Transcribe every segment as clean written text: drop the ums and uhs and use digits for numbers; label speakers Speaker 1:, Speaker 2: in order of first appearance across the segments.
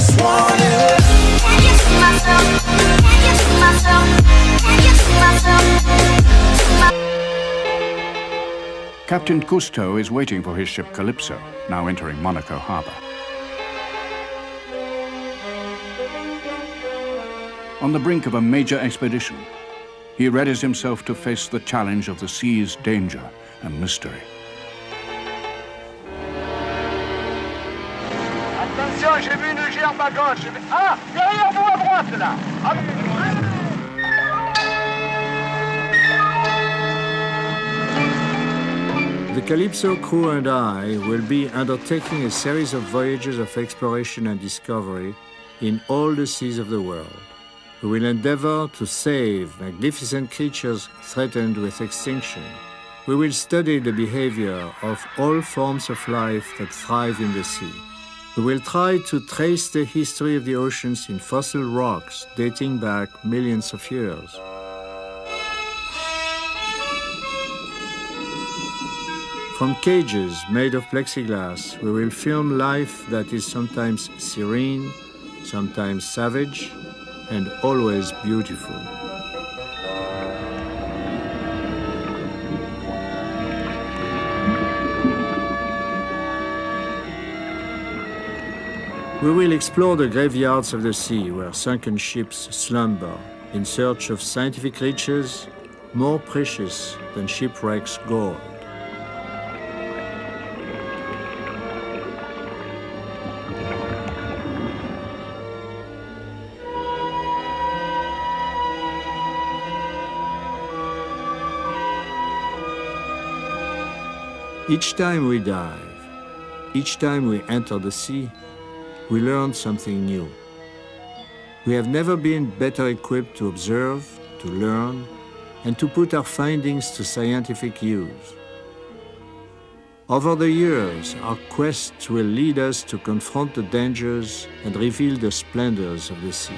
Speaker 1: just want it.
Speaker 2: Can you see myself? Can you see myself? Can you see myself?
Speaker 3: Captain Cousteau is waiting for his ship Calypso, now entering Monaco harbor. On the brink of a major expedition, he readies himself to face the challenge of the sea's danger and mystery.
Speaker 4: Attention, j'ai vu une gerbe à gauche. Ah, derrière vous à droite là.
Speaker 5: The Calypso crew and I will be undertaking a series of voyages of exploration and discovery in all the seas of the world. We will endeavor to save magnificent creatures threatened with extinction. We will study the behavior of all forms of life that thrive in the sea. We will try to trace the history of the oceans in fossil rocks dating back millions of years. From cages made of plexiglass, we will film life that is sometimes serene, sometimes savage, and always beautiful. We will explore the graveyards of the sea where sunken ships slumber in search of scientific riches more precious than shipwrecks' gold. Each time we dive, each time we enter the sea, we learn something new. We have never been better equipped to observe, to learn, and to put our findings to scientific use. Over the years, our quests will lead us to confront the dangers and reveal the splendors of the sea.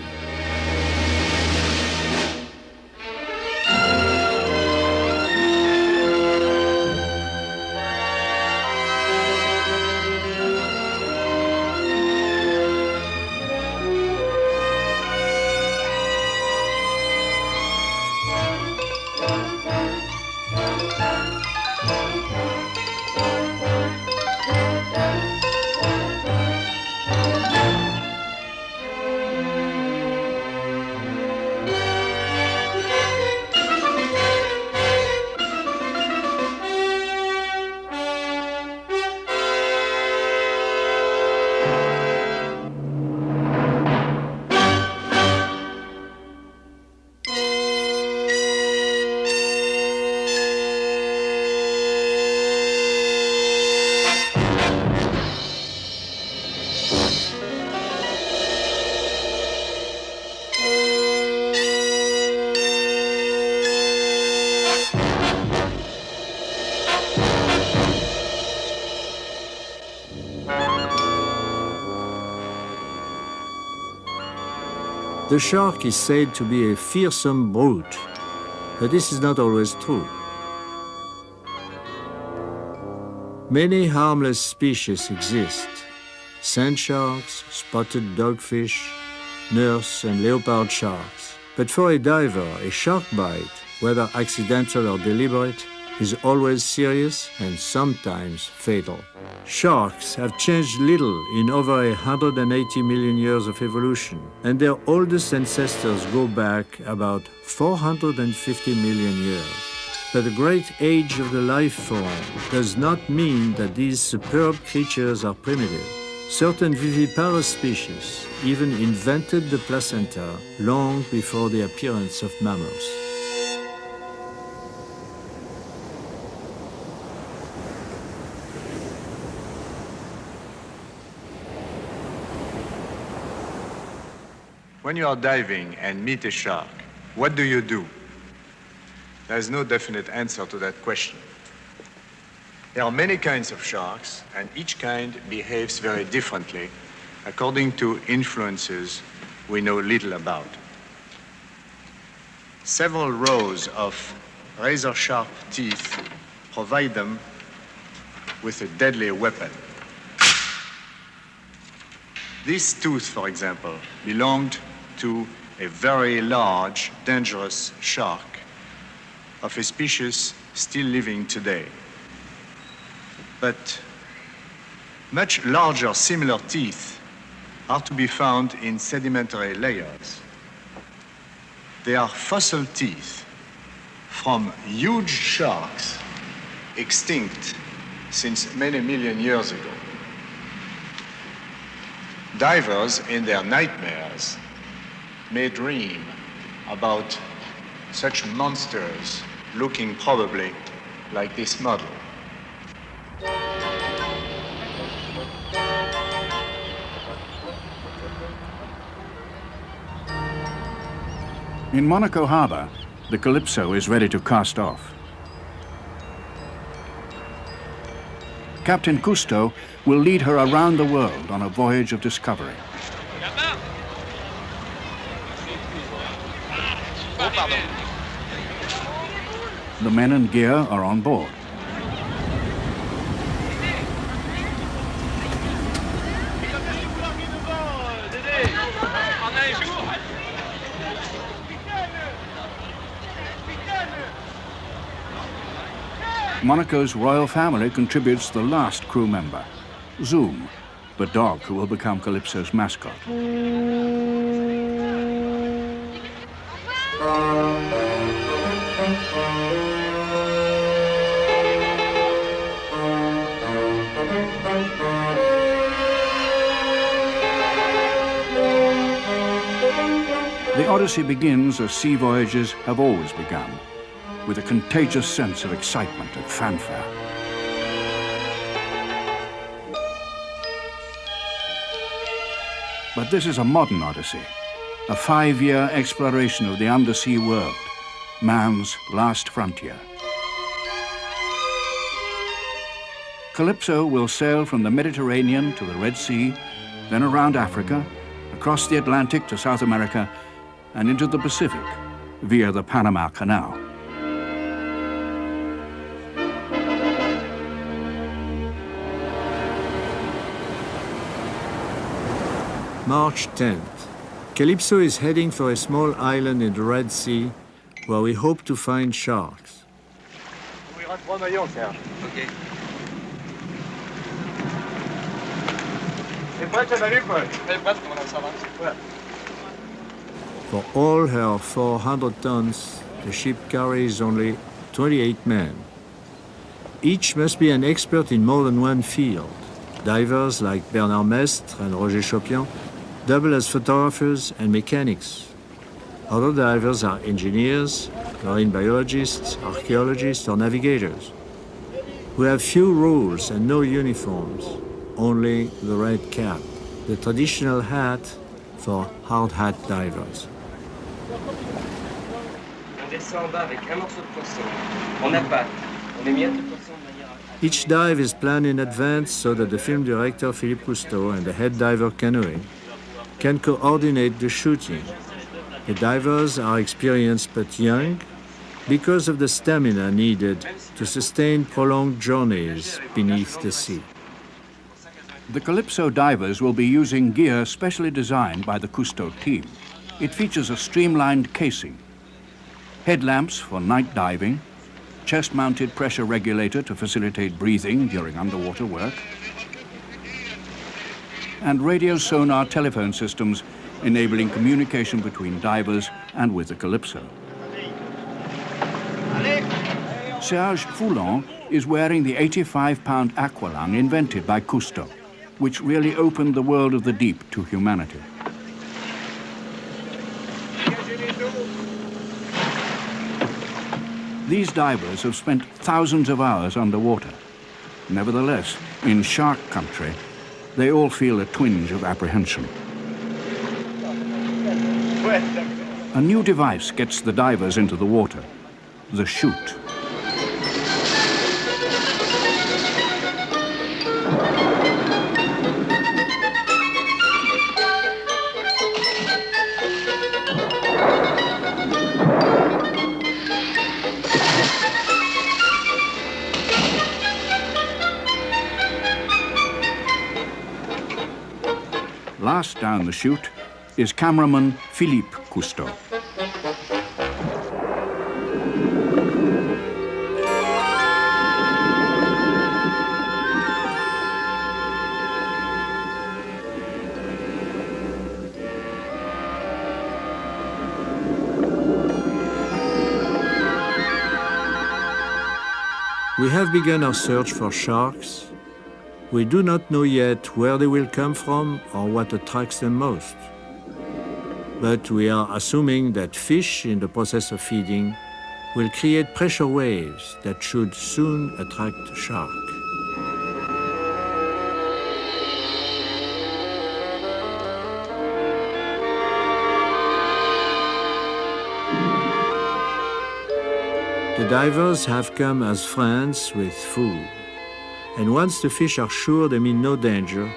Speaker 5: The shark is said to be a fearsome brute, but this is not always true. Many harmless species exist: sand sharks, spotted dogfish, nurse and leopard sharks. But for a diver, a shark bite, whether accidental or deliberate, is always serious and sometimes fatal. Sharks have changed little in over 180 million years of evolution, and their oldest ancestors go back about 450 million years. But the great age of the life form does not mean that these superb creatures are primitive. Certain viviparous species even invented the placenta long before the appearance of mammals.
Speaker 6: When you are diving and meet a shark, what do you do? There is no definite answer to that question. There are many kinds of sharks, and each kind behaves very differently according to influences we know little about. Several rows of razor-sharp teeth provide them with a deadly weapon. This tooth, for example, belonged to a very large, dangerous shark of a species still living today. But much larger similar teeth are to be found in sedimentary layers. They are fossil teeth from huge sharks extinct since many million years ago. Divers in their nightmares may dream about such monsters looking probably like this model.
Speaker 3: In Monaco Harbor, the Calypso is ready to cast off. Captain Cousteau will lead her around the world on a voyage of discovery. The men and gear are on board. Monaco's royal family contributes the last crew member, Zoom, the dog who will become Calypso's mascot. The Odyssey begins as sea voyages have always begun, with a contagious sense of excitement and fanfare. But this is a modern Odyssey, a 5-year exploration of the undersea world, man's last frontier. Calypso will sail from the Mediterranean to the Red Sea, then around Africa, across the Atlantic to South America, and into the Pacific via the Panama Canal.
Speaker 5: March 10th. Calypso is heading for a small island in the Red Sea where we hope to find sharks.
Speaker 4: Ok. C'est prêt, tu as quoi? Elle est prête, comment ça va?
Speaker 5: For all her 400 tons, the ship carries only 28 men. Each must be an expert in more than one field. Divers like Bernard Mestre and Roger Chopian double as photographers and mechanics. Other divers are engineers, marine biologists, archaeologists, or navigators. We have few rules and no uniforms, only the red cap, the traditional hat for hard hat divers.
Speaker 1: On descend en bas avec un morceau de poisson. On appâte. On émiette le poisson de manière à...
Speaker 5: Each dive is planned in advance so that the film director Philippe Cousteau and the head diver canoeing can coordinate the shooting. The divers are experienced but young because of the stamina needed to sustain prolonged journeys beneath the sea.
Speaker 3: The Calypso divers will be using gear specially designed by the Cousteau team. It features a streamlined casing, headlamps for night diving, chest-mounted pressure regulator to facilitate breathing during underwater work, and radio sonar telephone systems enabling communication between divers and with the Calypso. Serge Foulon is wearing the 85-pound aqualung invented by Cousteau, which really opened the world of the deep to humanity. These divers have spent thousands of hours underwater. Nevertheless, in shark country, they all feel a twinge of apprehension. A new device gets the divers into the water, the chute. Last down the chute is cameraman Philippe Cousteau.
Speaker 5: We have begun our search for sharks. We do not know yet where they will come from or what attracts them most. But we are assuming that fish in the process of feeding will create pressure waves that should soon attract shark. The divers have come as friends with food. And once the fish are sure they mean no danger,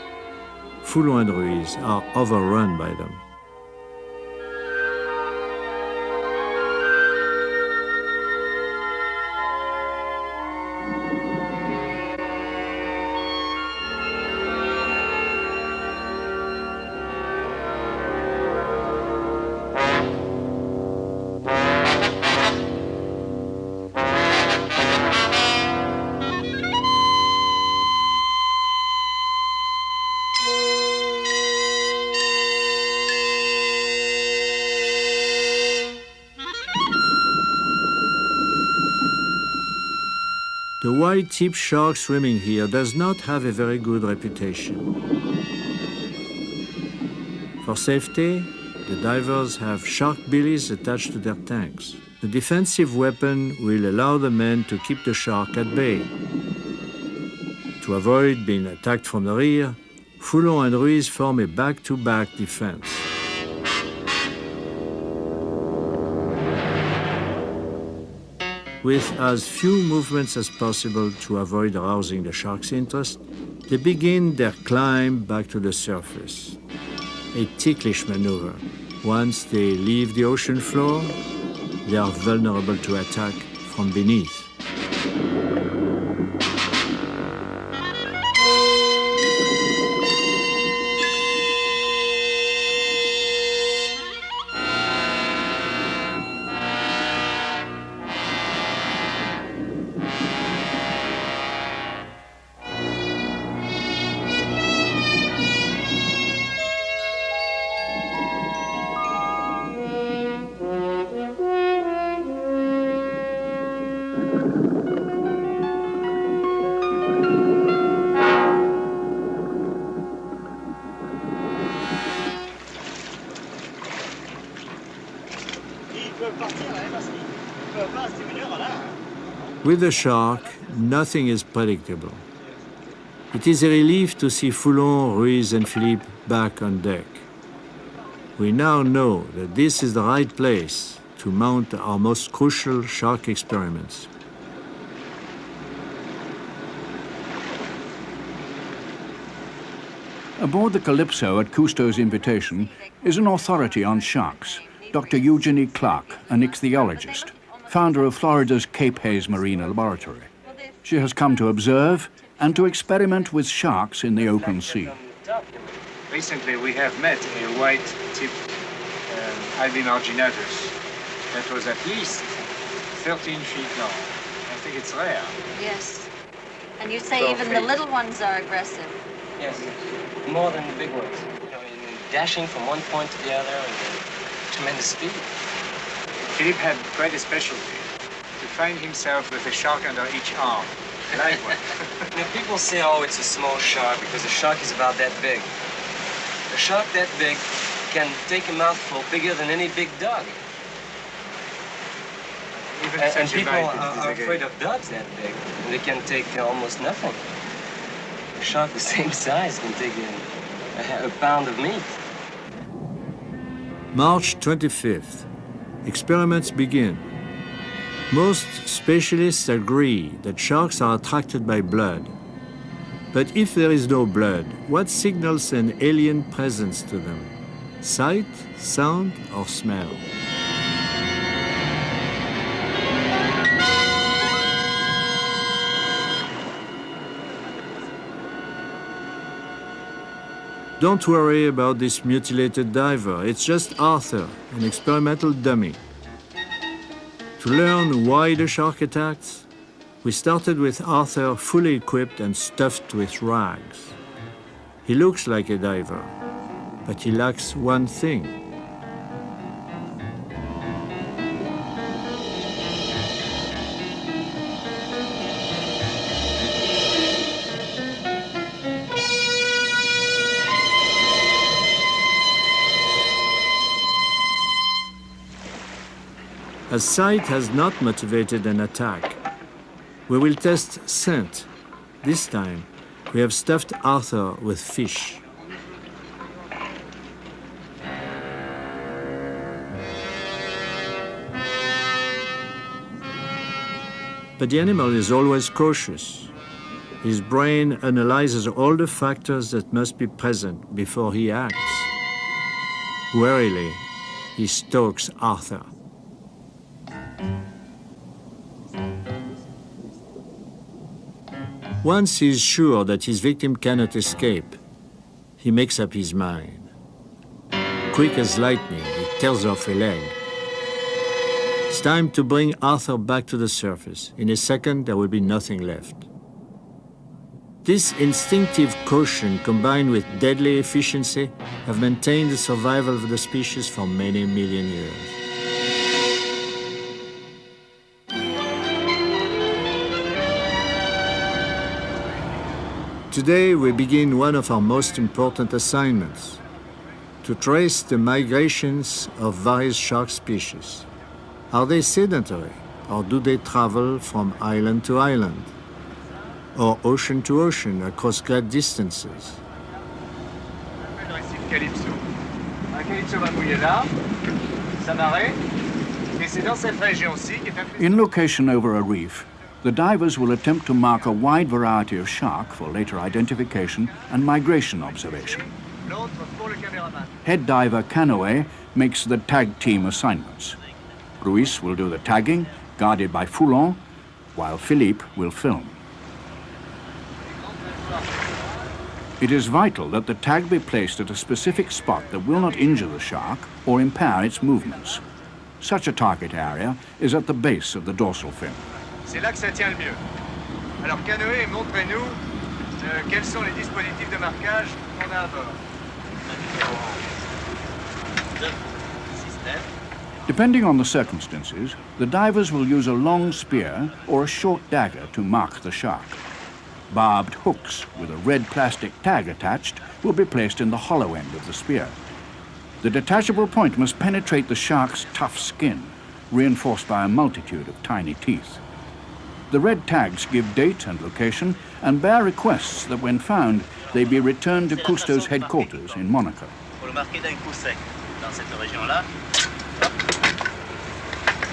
Speaker 5: Foulon and Ruiz are overrun by them. The white-tip shark swimming here does not have a very good reputation. For safety, the divers have shark billies attached to their tanks. The defensive weapon will allow the men to keep the shark at bay. To avoid being attacked from the rear, Foulon and Ruiz form a back-to-back defense. With as few movements as possible to avoid arousing the shark's interest, they begin their climb back to the surface. A ticklish maneuver. Once they leave the ocean floor, they are vulnerable to attack from beneath. With the shark, nothing is predictable. It is a relief to see Foulon, Ruiz, and Philippe back on deck. We now know that this is the right place to mount our most crucial shark experiments.
Speaker 3: Aboard the Calypso at Cousteau's invitation is an authority on sharks, Dr. Eugenie Clark, an ichthyologist, founder of Florida's Cape Hayes Marine Laboratory. She has come to observe and to experiment with sharks in the open sea.
Speaker 6: Recently we have met a white-tip Albi marginatus that was at least 13 feet long. I think it's rare.
Speaker 7: Yes. And you say even the little ones are aggressive.
Speaker 1: Yes, more than the big ones. You know, in dashing from one point to the other with tremendous speed.
Speaker 6: Philippe had quite a specialty, to find himself with a shark under each arm, a live one.
Speaker 1: Now, people say, oh, it's a small shark because a shark is about that big. A shark that big can take a mouthful bigger than any big dog. And people are afraid of dogs that big. They can take almost nothing. A shark the same size can take a pound of meat.
Speaker 5: March 25th. Experiments begin. Most specialists agree that sharks are attracted by blood. But if there is no blood, what signals an alien presence to them? Sight, sound, or smell? Don't worry about this mutilated diver. It's just Arthur, an experimental dummy. To learn why the shark attacks, we started with Arthur fully equipped and stuffed with rags. He looks like a diver, but he lacks one thing. As sight has not motivated an attack, we will test scent. This time, we have stuffed Arthur with fish. But the animal is always cautious. His brain analyzes all the factors that must be present before he acts. Warily, he stalks Arthur. Once he is sure that his victim cannot escape, he makes up his mind. Quick as lightning, he tears off a leg. It's time to bring Arthur back to the surface. In a second, there will be nothing left. This instinctive caution combined with deadly efficiency have maintained the survival of the species for many million years. Today, we begin one of our most important assignments, to trace the migrations of various shark species. Are they sedentary, or do they travel from island to island, or ocean to ocean across great distances?
Speaker 4: Dans ici le Calypso. Un Calypso va mouiller là, ça marée, et c'est dans cette région-ci qui est un...
Speaker 3: In location over a reef, the divers will attempt to mark a wide variety of shark for later identification and migration observation.
Speaker 4: L'autre pour le caméraman.
Speaker 3: Head diver Canoë makes the tag team assignments. Ruiz will do the tagging, guarded by Foulon, while Philippe will film. It is vital that the tag be placed at a specific spot that will not injure the shark or impair its movements. Such a target area is at the base of the dorsal fin.
Speaker 4: C'est là que ça tient le mieux. Alors Canoë, montrez-nous quels sont les dispositifs de marquage qu'on a à bord.
Speaker 3: Depending on the circumstances, the divers will use a long spear or a short dagger to mark the shark. Barbed hooks with a red plastic tag attached will be placed in the hollow end of the spear. The detachable point must penetrate the shark's tough skin, reinforced by a multitude of tiny teeth. The red tags give date and location and bear requests that when found, they be returned to Cousteau's headquarters in Monaco.
Speaker 8: Pour le marquer d'un coup sec dans cette région-là.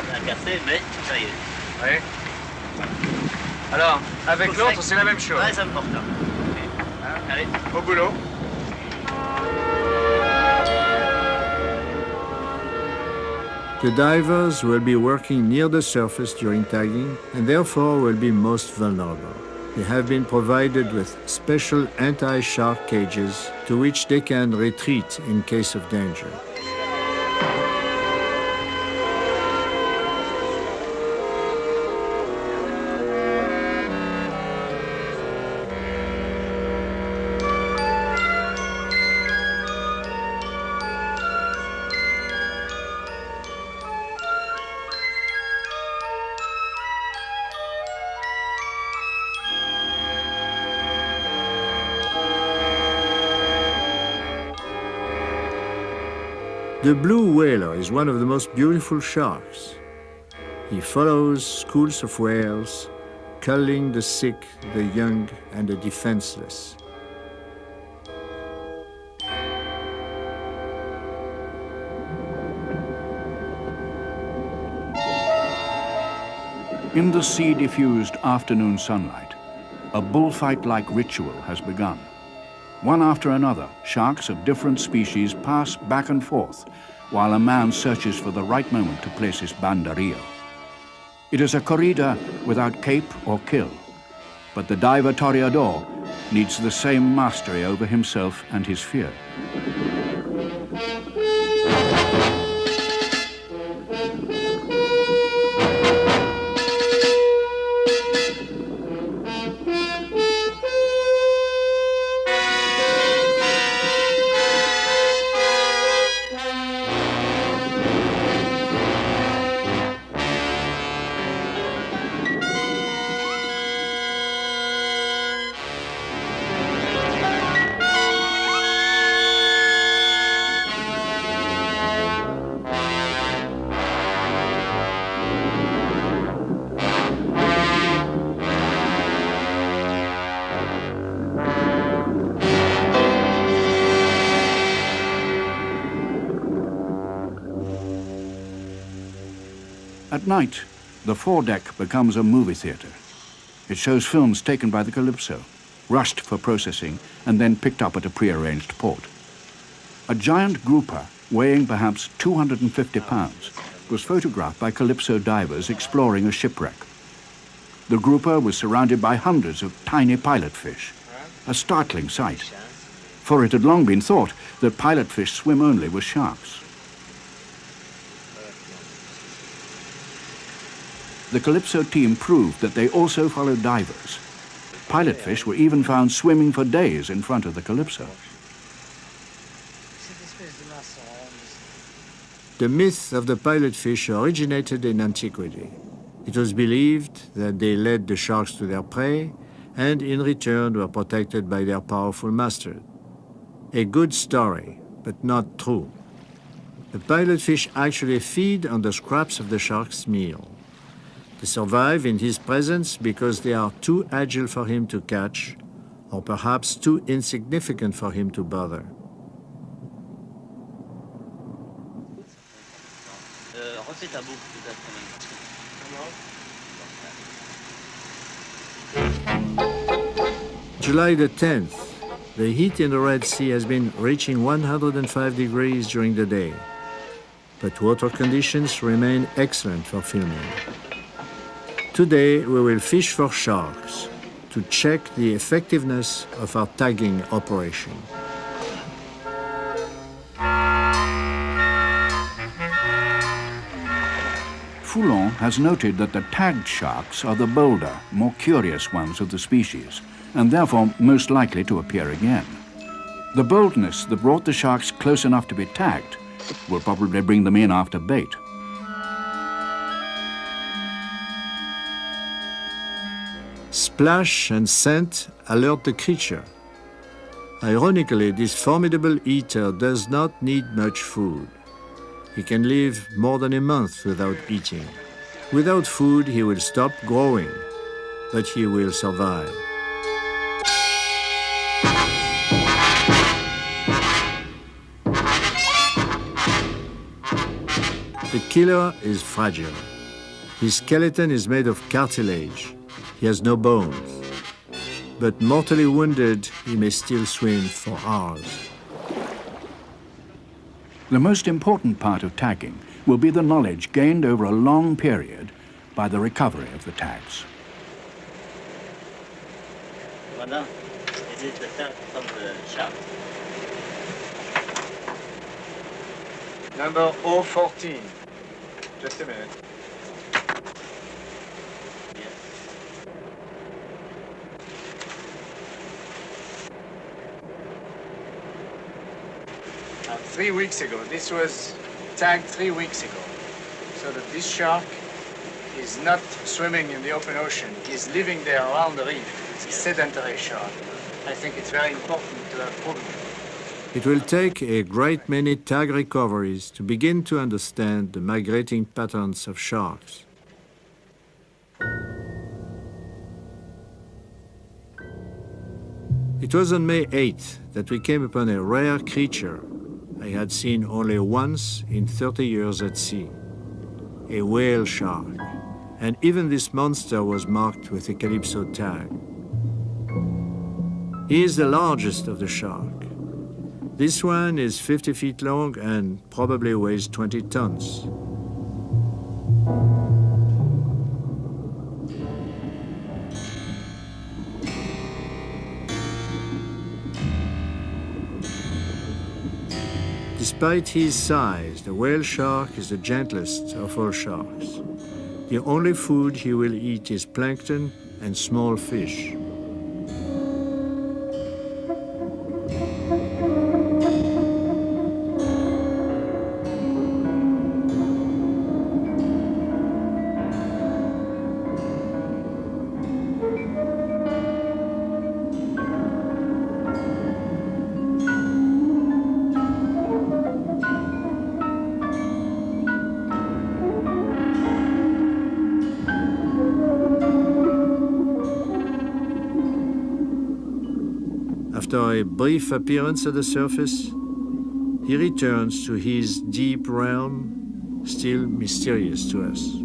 Speaker 8: Ça a cassé, mais ça y est.
Speaker 4: Oui. Alors, avec l'autre, c'est la même chose.
Speaker 8: Très important. Allez.
Speaker 4: Au boulot.
Speaker 5: The divers will be working near the surface during tagging and therefore will be most vulnerable. They have been provided with special anti-shark cages to which they can retreat in case of danger. The blue whaler is one of the most beautiful sharks. He follows schools of whales, culling the sick, the young, and the defenseless.
Speaker 3: In the sea-diffused afternoon sunlight, a bullfight-like ritual has begun. One after another, sharks of different species pass back and forth while a man searches for the right moment to place his banderillo. It is a corrida without cape or kill, but the diver toreador needs the same mastery over himself and his fear. At night, the foredeck becomes a movie theater. It shows films taken by the Calypso, rushed for processing, and then picked up at a prearranged port. A giant grouper, weighing perhaps 250 pounds, was photographed by Calypso divers exploring a shipwreck. The grouper was surrounded by hundreds of tiny pilotfish, a startling sight, for it had long been thought that pilotfish swim only with sharks. The Calypso team proved that they also followed divers. Pilotfish were even found swimming for days in front of the Calypso.
Speaker 5: The myth of the pilotfish originated in antiquity. It was believed that they led the sharks to their prey and in return were protected by their powerful master. A good story, but not true. The pilotfish actually feed on the scraps of the shark's meal. They survive in his presence because they are too agile for him to catch, or perhaps too insignificant for him to bother.
Speaker 8: Refais ta boucle peut-être quand même.
Speaker 5: July the 10th, the heat in the Red Sea has been reaching 105 degrees during the day, but water conditions remain excellent for filming. Today, we will fish for sharks to check the effectiveness of our tagging operation.
Speaker 3: Foulon has noted that the tagged sharks are the bolder, more curious ones of the species, and therefore most likely to appear again. The boldness that brought the sharks close enough to be tagged will probably bring them in after bait.
Speaker 5: Splash and scent alert the creature. Ironically, this formidable eater does not need much food. He can live more than a month without eating. Without food, he will stop growing, but he will survive. The killer is fragile. His skeleton is made of cartilage. He has no bones. But mortally wounded, he may still swim for hours.
Speaker 3: The most important part of tagging will be the knowledge gained over a long period by the recovery of the tags.
Speaker 8: Voilà, essayer de faire comme le chat.
Speaker 6: Number 014. Just a minute. Now, 3 weeks ago, this was tagged 3 weeks ago, so that this shark is not swimming in the open ocean. He's living there around the reef. It's a sedentary shark. I think it's very important to have proven it.
Speaker 5: It will take a great many tag recoveries to begin to understand the migrating patterns of sharks. It was on May 8th that we came upon a rare creature I had seen only once in 30 years at sea, a whale shark. And even this monster was marked with a Calypso tag. He is the largest of the shark. This one is 50 feet long and probably weighs 20 tons. Despite his size, the whale shark is the gentlest of all sharks. The only food he will eat is plankton and small fish. After a brief appearance at the surface, he returns to his deep realm, still mysterious to us.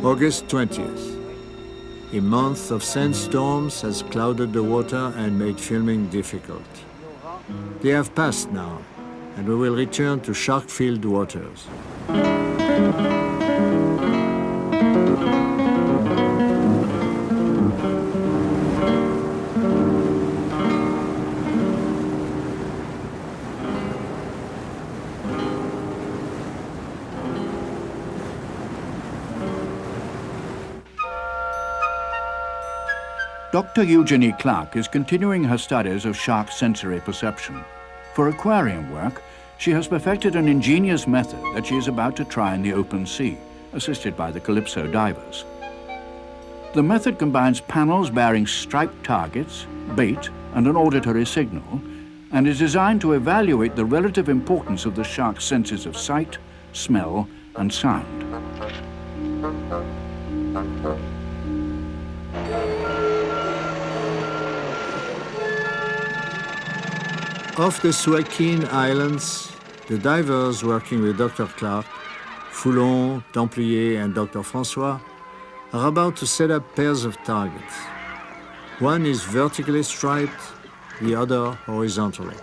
Speaker 5: August 20th. A month of sandstorms has clouded the water and made filming difficult. They have passed now, and we will return to shark-filled waters.
Speaker 3: Dr. Eugenie Clark is continuing her studies of shark sensory perception. For aquarium work, she has perfected an ingenious method that she is about to try in the open sea, assisted by the Calypso divers. The method combines panels bearing striped targets, bait, and an auditory signal, and is designed to evaluate the relative importance of the shark's senses of sight, smell, and sound.
Speaker 5: Off the Suakin Islands, the divers working with Dr. Clark, Foulon, Templier, and Dr. Francois are about to set up pairs of targets. One is vertically striped, the other horizontally.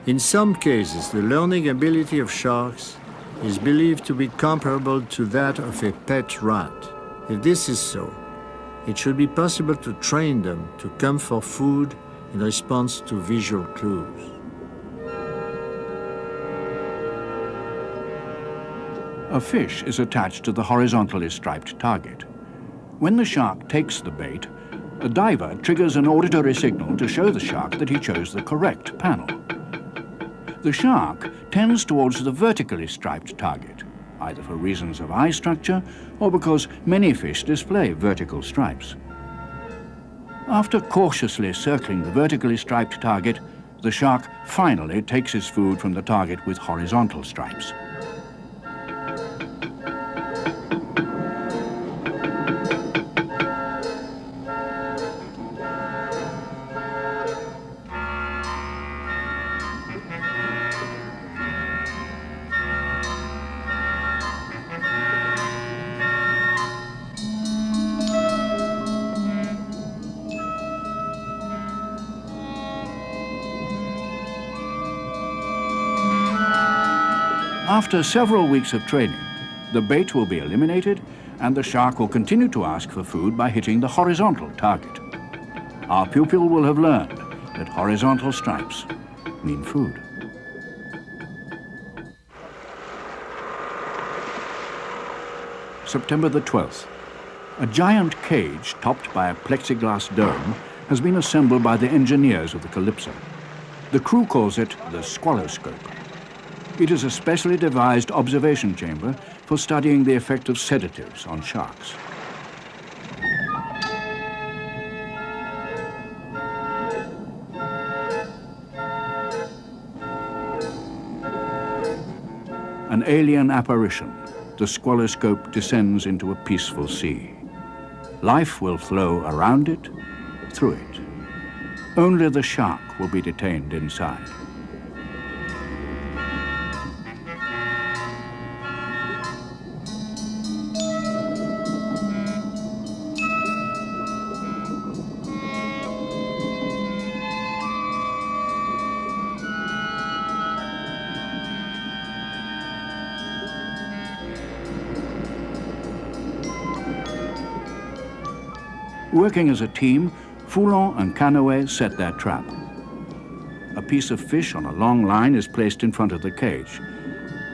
Speaker 5: In some cases, the learning ability of sharks is believed to be comparable to that of a pet rat. If this is so, it should be possible to train them to come for food in response to visual clues.
Speaker 3: A fish is attached to the horizontally striped target. When the shark takes the bait, a diver triggers an auditory signal to show the shark that he chose the correct panel. The shark tends towards the vertically striped target, either for reasons of eye structure or because many fish display vertical stripes. After cautiously circling the vertically striped target, the shark finally takes his food from the target with horizontal stripes. After several weeks of training, the bait will be eliminated and the shark will continue to ask for food by hitting the horizontal target. Our pupil will have learned that horizontal stripes mean food. September the 12th. A giant cage topped by a plexiglass dome has been assembled by the engineers of the Calypso. The crew calls it the Squaloscope. It is a specially devised observation chamber for studying the effect of sedatives on sharks. An alien apparition, the Squaloscope descends into a peaceful sea. Life will flow around it, through it. Only the shark will be detained inside. Working as a team, Foulon and Canoë set their trap. A piece of fish on a long line is placed in front of the cage.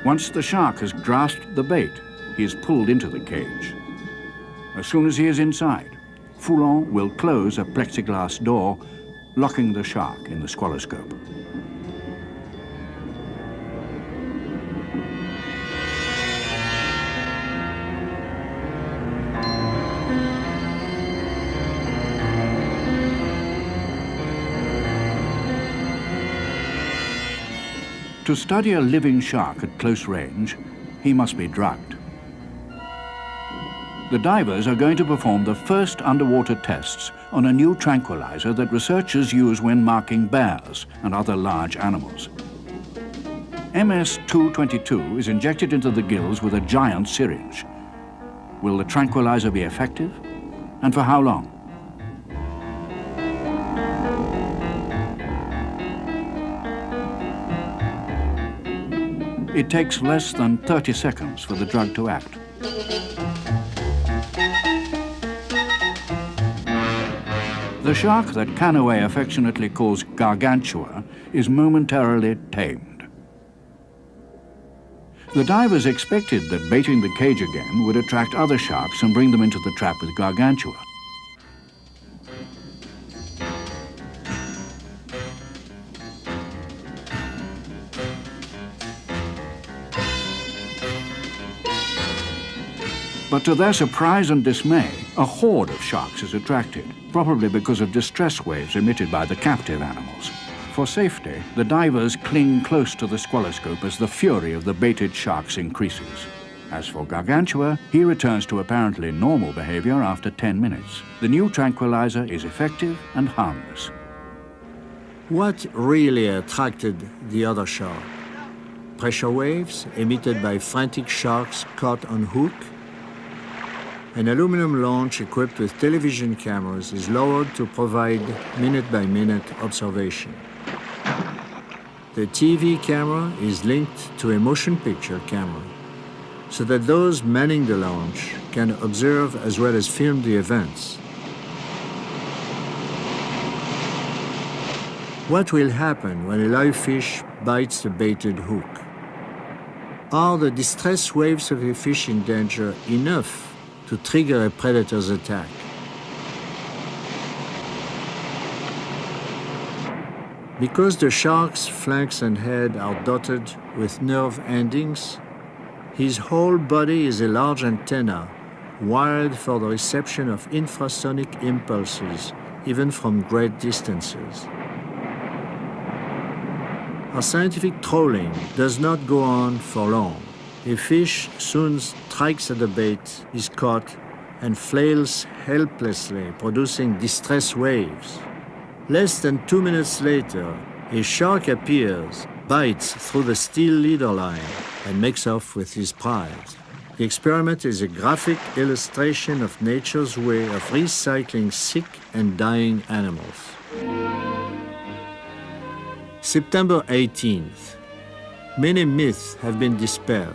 Speaker 3: Once the shark has grasped the bait, he is pulled into the cage. As soon as he is inside, Foulon will close a plexiglass door, locking the shark in the squaloscope. To study a living shark at close range, he must be drugged. The divers are going to perform the first underwater tests on a new tranquilizer that researchers use when marking bears and other large animals. MS-222 is injected into the gills with a giant syringe. Will the tranquilizer be effective? And for how long? It takes less than 30 seconds for the drug to act. The shark that Canoë affectionately calls Gargantua is momentarily tamed. The divers expected that baiting the cage again would attract other sharks and bring them into the trap with Gargantua. But to their surprise and dismay, a horde of sharks is attracted, probably because of distress waves emitted by the captive animals. For safety, the divers cling close to the squaloscope as the fury of the baited sharks increases. As for Gargantua, he returns to apparently normal behavior after 10 minutes. The new tranquilizer is effective and harmless.
Speaker 5: What really attracted the other shark? Pressure waves emitted by frantic sharks caught on hook? An aluminum launch equipped with television cameras is lowered to provide minute-by-minute observation. The TV camera is linked to a motion picture camera, so that those manning the launch can observe as well as film the events. What will happen when a live fish bites the baited hook? Are the distress waves of a fish in danger enough to trigger a predator's attack? Because the shark's flanks and head are dotted with nerve endings, his whole body is a large antenna wired for the reception of infrasonic impulses, even from great distances. Our scientific trolling does not go on for long. A fish soon strikes at the bait, is caught, and flails helplessly, producing distress waves. Less than 2 minutes later, a shark appears, bites through the steel leader line, and makes off with his prize. The experiment is a graphic illustration of nature's way of recycling sick and dying animals. September 18th. Many myths have been dispelled.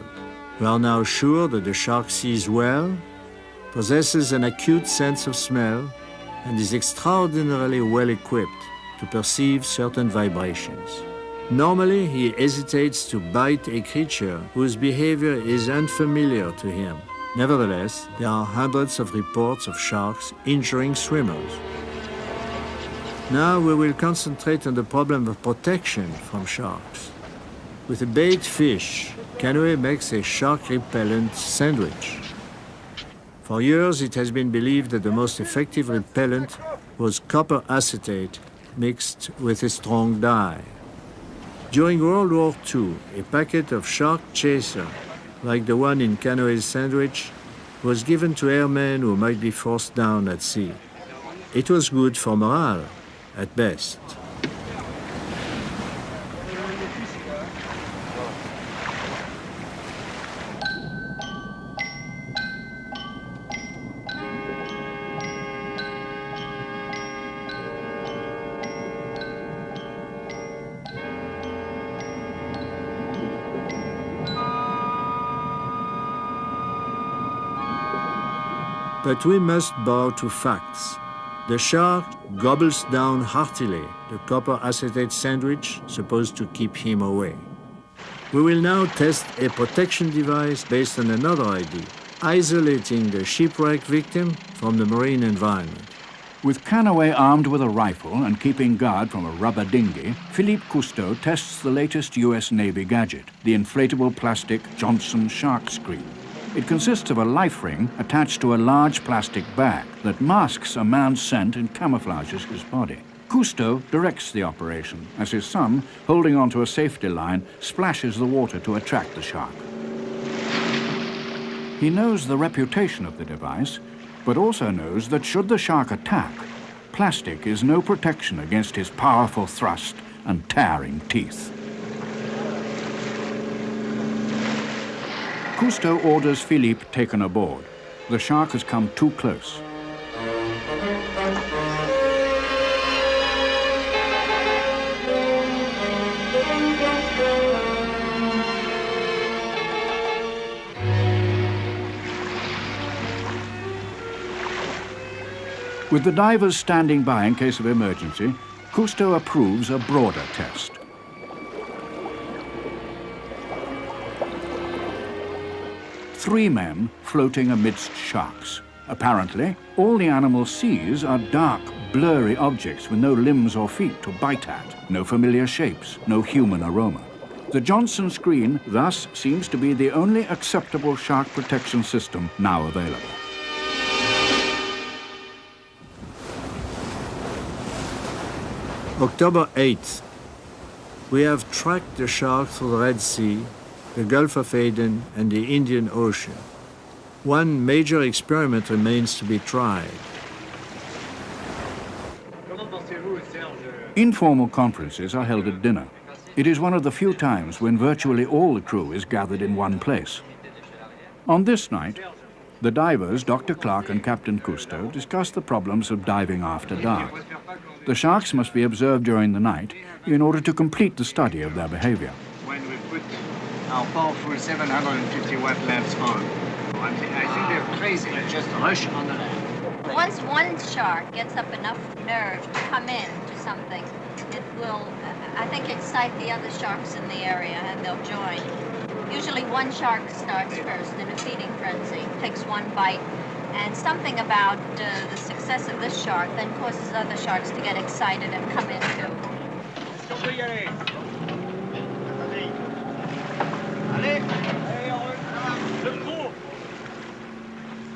Speaker 5: We are now sure that the shark sees well, possesses an acute sense of smell, and is extraordinarily well equipped to perceive certain vibrations. Normally, he hesitates to bite a creature whose behavior is unfamiliar to him. Nevertheless, there are hundreds of reports of sharks injuring swimmers. Now we will concentrate on the problem of protection from sharks. With a bait fish, Canoë makes a shark-repellent sandwich. For years, it has been believed that the most effective repellent was copper acetate mixed with a strong dye. During World War II, a packet of shark chaser, like the one in Canoë's sandwich, was given to airmen who might be forced down at sea. It was good for morale, at best. But we must bow to facts. The shark gobbles down heartily the copper acetate sandwich supposed to keep him away. We will now test a protection device based on another idea, isolating the shipwreck victim from the marine environment.
Speaker 3: With Canaway armed with a rifle and keeping guard from a rubber dinghy, Philippe Cousteau tests the latest US Navy gadget, the inflatable plastic Johnson shark screen. It consists of a life ring attached to a large plastic bag that masks a man's scent and camouflages his body. Cousteau directs the operation as his son, holding onto a safety line, splashes the water to attract the shark. He knows the reputation of the device, but also knows that should the shark attack, plastic is no protection against his powerful thrust and tearing teeth. Cousteau orders Philippe taken aboard. The shark has come too close. With the divers standing by in case of emergency, Cousteau approves a broader test. Three men floating amidst sharks. Apparently, all the animal sees are dark, blurry objects with no limbs or feet to bite at, no familiar shapes, no human aroma. The Johnson screen thus seems to be the only acceptable shark protection system now available.
Speaker 5: October 8th. We have tracked the shark through the Red Sea, the Gulf of Aden, and the Indian Ocean. One major experiment remains to be tried.
Speaker 3: Informal conferences are held at dinner. It is one of the few times when virtually all the crew is gathered in one place. On this night, the divers, Dr. Clark and Captain Cousteau, discuss the problems of diving after dark. The sharks must be observed during the night in order to complete the study of their behavior.
Speaker 4: When we put our powerful 750 watt lamps on, I think they're crazy to just rush on the land.
Speaker 7: Once one shark gets up enough nerve to come in to something, it will, I think, excite the other sharks in the area and they'll join. Usually one shark starts first in a feeding frenzy, takes one bite, and something about the success of this shark then causes other sharks to get excited and come in too.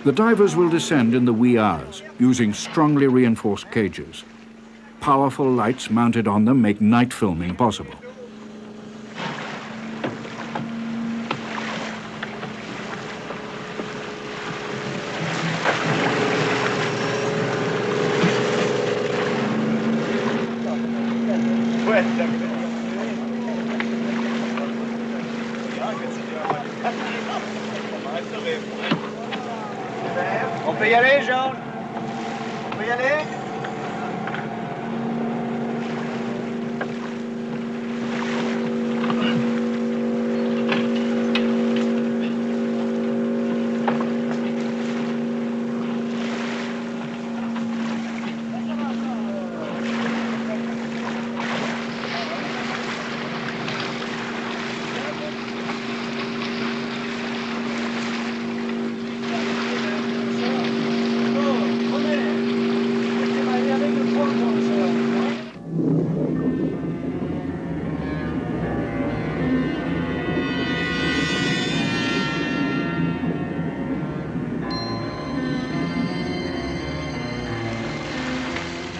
Speaker 3: The divers will descend in the wee hours, using strongly reinforced cages. Powerful lights mounted on them make night filming possible.
Speaker 4: On peut y aller, Jean? On peut y aller?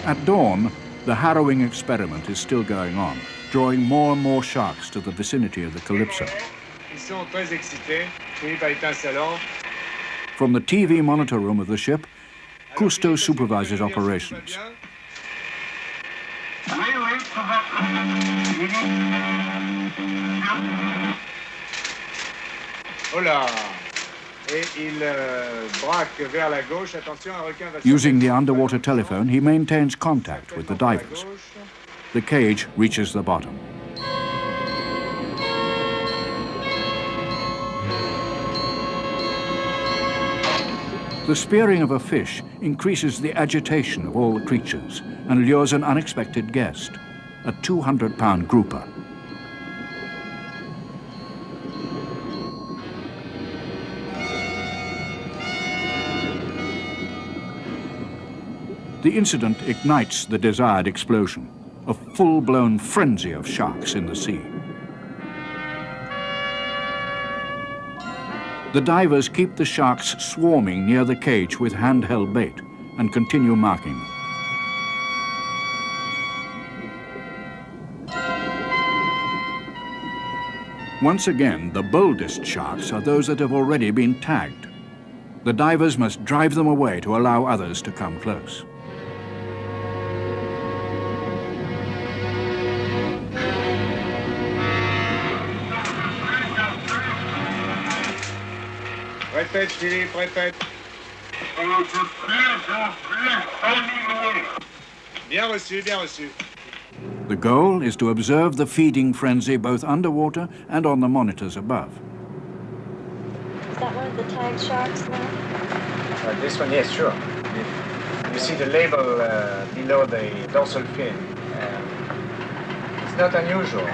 Speaker 3: At dawn, the harrowing experiment is still going on, drawing more and more sharks to the vicinity of the Calypso.
Speaker 4: Ils sont très excités. Philippe a éteint sa lampe.
Speaker 3: From the TV monitor room of the ship, Cousteau supervises operations.
Speaker 6: Oh là! Et il braque vers la gauche. Attention, un requin va...
Speaker 3: Using the underwater telephone, he maintains contact with the divers. The cage reaches the bottom. The spearing of a fish increases the agitation of all the creatures and lures an unexpected guest, a 200-pound grouper. The incident ignites the desired explosion, a full-blown frenzy of sharks in the sea. The divers keep the sharks swarming near the cage with handheld bait and continue marking them. Once again, the boldest sharks are those that have already been tagged. The divers must drive them away to allow others to come close.
Speaker 6: Répète, Philippe, répète. Bien reçu, bien reçu.
Speaker 3: The goal is to observe the feeding frenzy both underwater and on the monitors above.
Speaker 9: Is that one of the tagged sharks now?
Speaker 6: This one, yes, sure. You see the label below the dorsal fin. It's not unusual.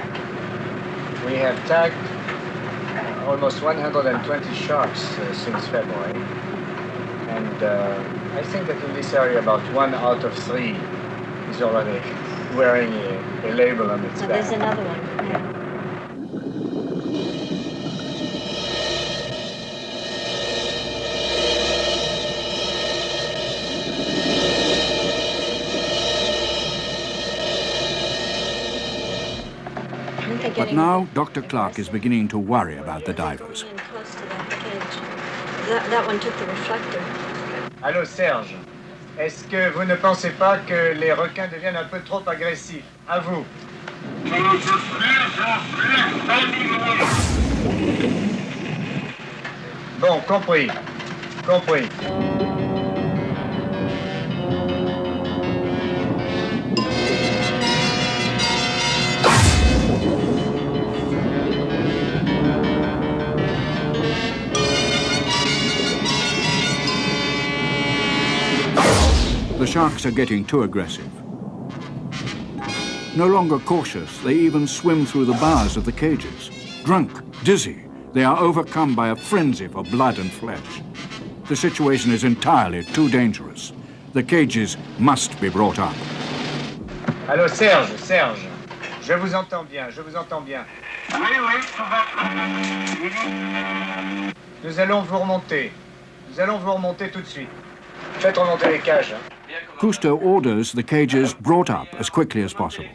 Speaker 6: We have tagged almost 120 sharks since February. And I think that in this area about 1 out of 3 is already wearing a label on its back.
Speaker 9: There's another one. Yeah.
Speaker 3: But now, Dr. Clark is beginning to worry about the divers.
Speaker 9: Close to that cage. That one took the reflector.
Speaker 6: Allô, Serge. Est-ce que vous ne pensez pas que les requins deviennent un peu trop agressifs? À vous. Bon, compris. Compris.
Speaker 3: The sharks are getting too aggressive. No longer cautious, they even swim through the bars of the cages. Drunk, dizzy, they are overcome by a frenzy for blood and flesh. The situation is entirely too dangerous. The cages must be brought up.
Speaker 6: Allô, Serge, Serge. Je vous entends bien, je vous entends bien. Oui, oui, tout va. Nous allons vous remonter. Nous allons vous remonter tout de suite. Faites remonter les cages.
Speaker 3: Cousteau orders the cages brought up as quickly as possible.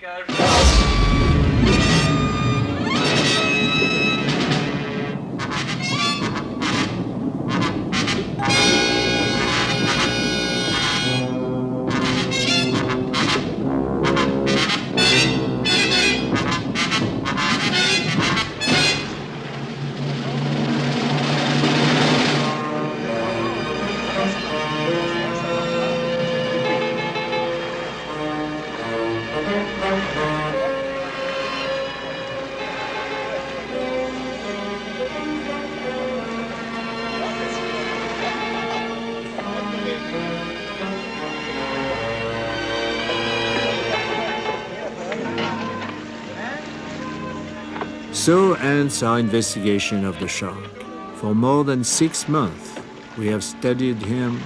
Speaker 5: So ends our investigation of the shark. For more than 6 months, we have studied him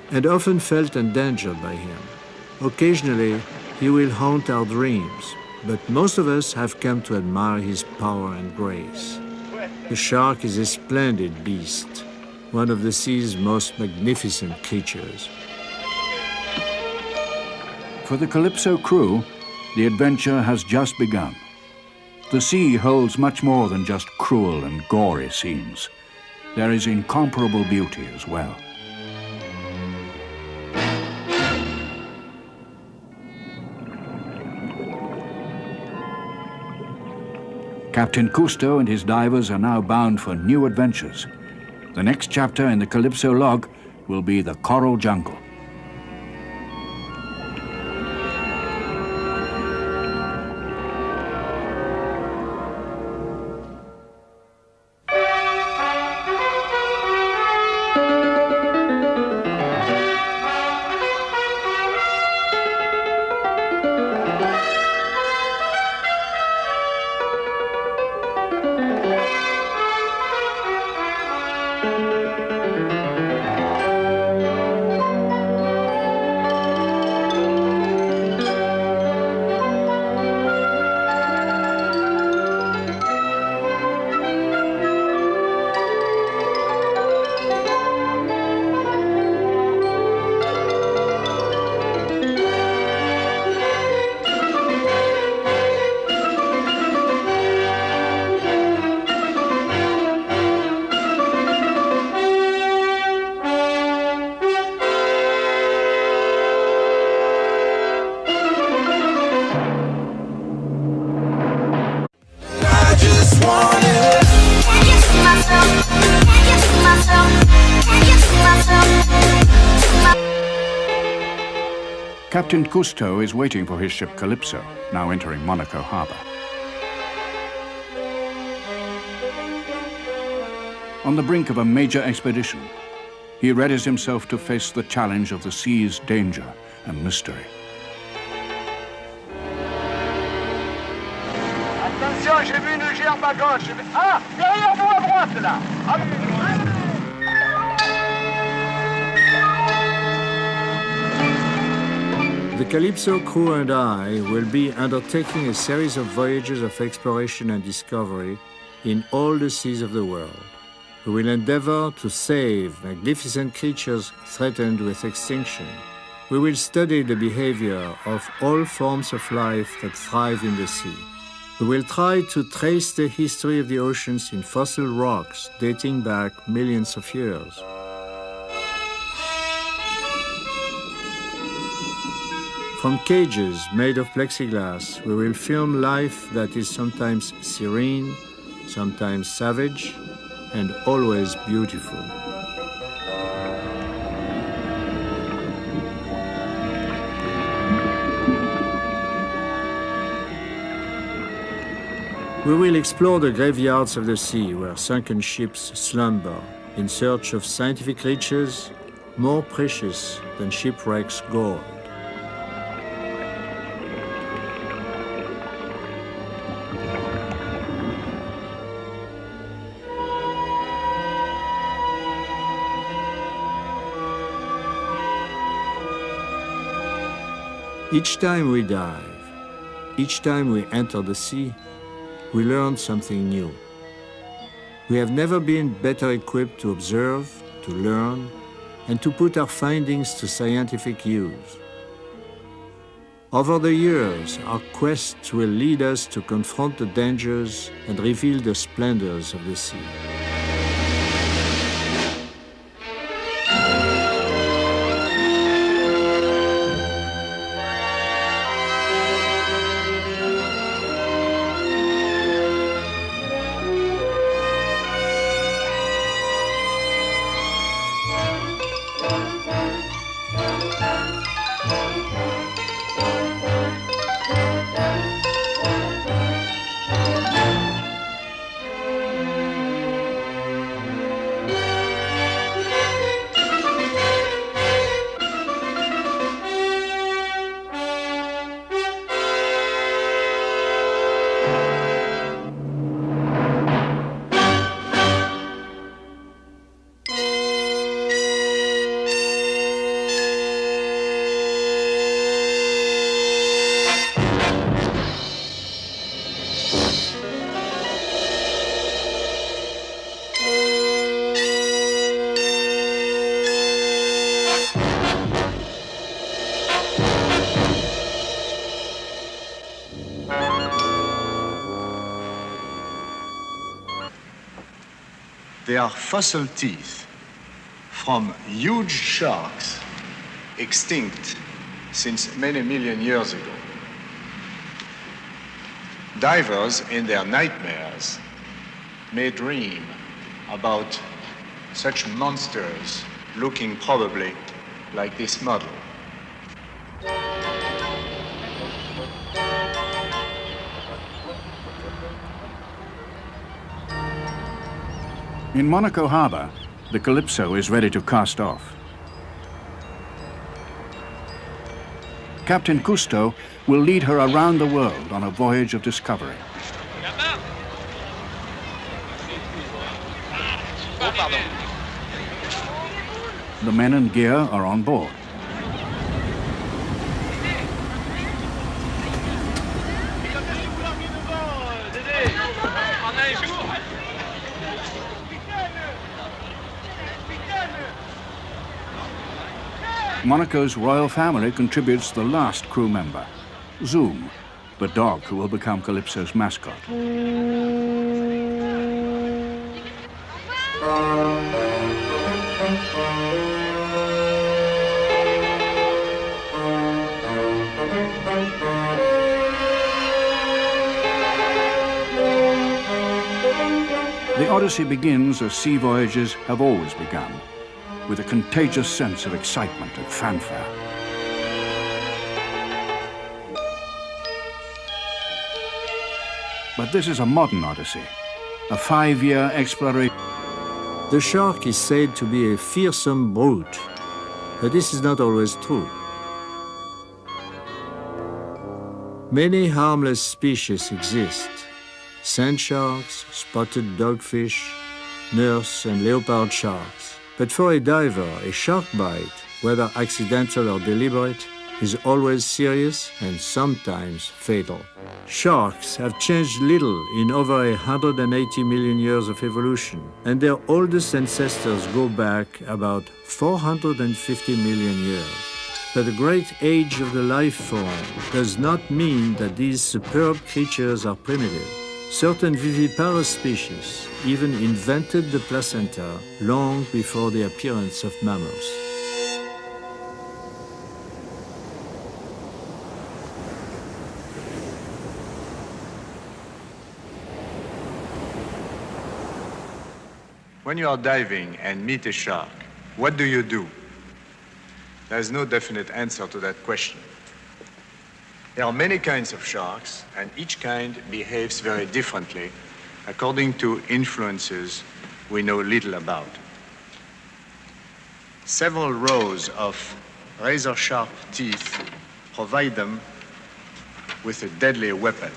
Speaker 5: and often felt endangered by him. Occasionally, he will haunt our dreams, but most of us have come to admire his power and grace. The shark is a splendid beast, one of the sea's most magnificent creatures.
Speaker 3: For the Calypso crew, the adventure has just begun. The sea holds much more than just cruel and gory scenes. There is incomparable beauty as well. Captain Cousteau and his divers are now bound for new adventures. The next chapter in the Calypso log will be the coral jungle. Captain Cousteau is waiting for his ship Calypso, now entering Monaco harbor. On the brink of a major expedition, he readies himself to face the challenge of the sea's danger and mystery.
Speaker 4: Attention, j'ai vu une gerbe à gauche. Ah, derrière vous à droite là.
Speaker 5: The Calypso crew and I will be undertaking a series of voyages of exploration and discovery in all the seas of the world. We will endeavor to save magnificent creatures threatened with extinction. We will study the behavior of all forms of life that thrive in the sea. We will try to trace the history of the oceans in fossil rocks dating back millions of years. From cages made of plexiglass, we will film life that is sometimes serene, sometimes savage, and always beautiful. We will explore the graveyards of the sea where sunken ships slumber in search of scientific riches more precious than shipwrecks' gold. Each time we dive, each time we enter the sea, we learn something new. We have never been better equipped to observe, to learn, and to put our findings to scientific use. Over the years, our quests will lead us to confront the dangers and reveal the splendors of the sea.
Speaker 6: They are fossil teeth from huge sharks extinct since many million years ago. Divers in their nightmares may dream about such monsters looking probably like this model.
Speaker 3: In Monaco Harbour, the Calypso is ready to cast off. Captain Cousteau will lead her around the world on a voyage of discovery. The men and gear are on board. Monaco's royal family contributes the last crew member, Zoom, the dog who will become Calypso's mascot. The Odyssey begins as sea voyages have always begun, with a contagious sense of excitement and fanfare. But this is a modern Odyssey, a 5-year exploration.
Speaker 5: The shark is said to be a fearsome brute, but this is not always true. Many harmless species exist: sand sharks, spotted dogfish, nurse and leopard sharks. But for a diver, a shark bite, whether accidental or deliberate, is always serious and sometimes fatal. Sharks have changed little in over 180 million years of evolution, and their oldest ancestors go back about 450 million years. But the great age of the life form does not mean that these superb creatures are primitive. Certain viviparous species even invented the placenta long before the appearance of mammals.
Speaker 6: When you are diving and meet a shark, what do you do? There is no definite answer to that question. There are many kinds of sharks, and each kind behaves very differently according to influences we know little about. Several rows of razor-sharp teeth provide them with a deadly weapon.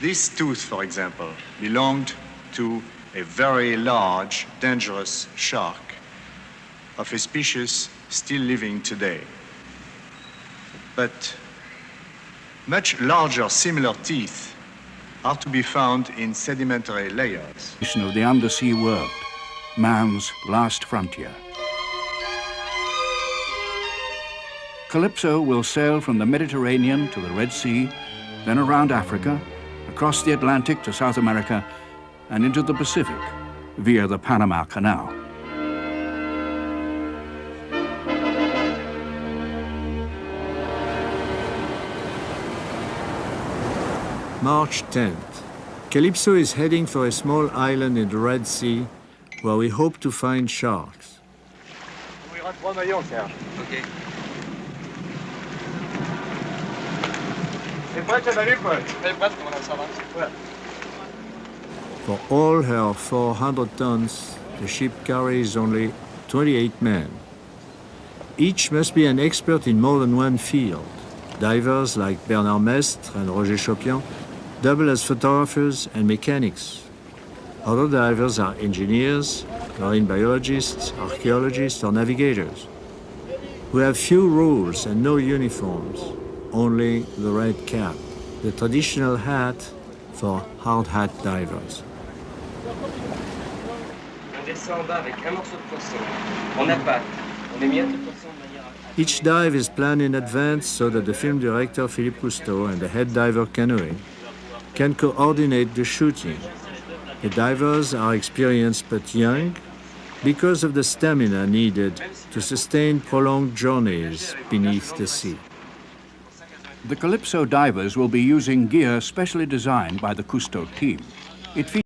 Speaker 6: This tooth, for example, belonged to a very large, dangerous shark of a species still living today. But much larger similar teeth are to be found in sedimentary layers.
Speaker 3: Of the undersea world, man's last frontier. Calypso will sail from the Mediterranean to the Red Sea, then around Africa, across the Atlantic to South America, and into the Pacific via the Panama Canal.
Speaker 5: March 10th. Calypso is heading for a small island in the Red Sea where we hope to find sharks.
Speaker 4: Okay.
Speaker 5: For all her 400 tons, the ship carries only 28 men. Each must be an expert in more than one field. Divers like Bernard Mestre and Roger Chopian double as photographers and mechanics. Other divers are engineers, marine biologists, archaeologists, or navigators. We have few rules and no uniforms, only the red cap, the traditional hat for hard hat divers.
Speaker 1: On descend en bas avec un morceau de poisson. On appâte. On les miettes de poisson de manière à...
Speaker 5: Each dive is planned in advance so that the film director Philippe Cousteau and the head diver canoeing can coordinate the shooting. The divers are experienced but young because of the stamina needed to sustain prolonged journeys beneath the sea.
Speaker 3: The Calypso divers will be using gear specially designed by the Cousteau team. It features